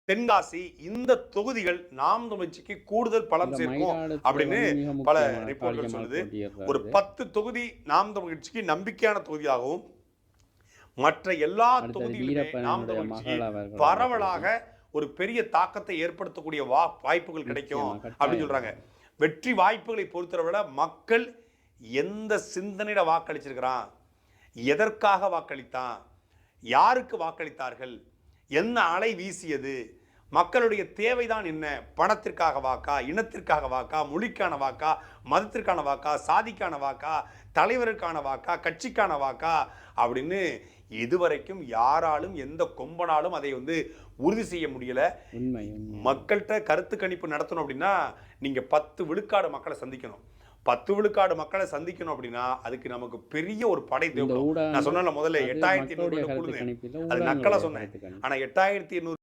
தென்காசி இந்த தொகுதிகள் நாம் தமிழ்ச்சிக்கு கூடுதல் பலம் சேர்க்கும் அப்படின்னு பல ரிப்போர்ட்கள் சொல்லுது. ஒரு 10 தொகுதி நாம் தமிழ்ச்சிக்கு நம்பிக்கையான தொகுதியாகவும் மற்ற எல்லா தொகுதிகளுமே நாம் தமிழ்ச்சிக்கு பரவலாக ஒரு பெரிய தாக்கத்தை ஏற்படுத்தக்கூடிய வாய்ப்புகள் கிடைக்கும் அப்படின்னு சொல்றாங்க. வெற்றி வாய்ப்புகளை பொறுத்தவரை மக்கள் எந்த சிந்தனையில வாக்களிச்சிருக்கிறான், எதற்காக வாக்களித்தான், யாருக்கு வாக்களித்தார்கள், என்ன அலை வீசியது, மக்களுடைய தேவைதான் என்ன, பணத்திற்காக வாக்கா, இனத்திற்காக வாக்கா, மொழிக்கான வாக்கா, மதத்திற்கான வாக்கா, சாதிக்கான வாக்கா, தலைவருக்கான வாக்கா, கட்சிக்கான வாக்கா அப்படின்னு இதுவரைக்கும் யாராலும் எந்த கொம்பனாலும் அதை உறுதி செய்ய முடியல. மக்கள்கிட்ட கருத்து கணிப்பு நடத்தணும் அப்படின்னா நீங்க 10 விழுக்காடு மக்களை சந்திக்கணும். 10 விழுக்காடு மக்களை சந்திக்கணும் அப்படின்னா அதுக்கு நமக்கு பெரிய ஒரு படை தேவைப்படும். நான் சொன்னேன் முதல்ல 8800 அது நக்கலா சொன்னேன். ஆனா 8800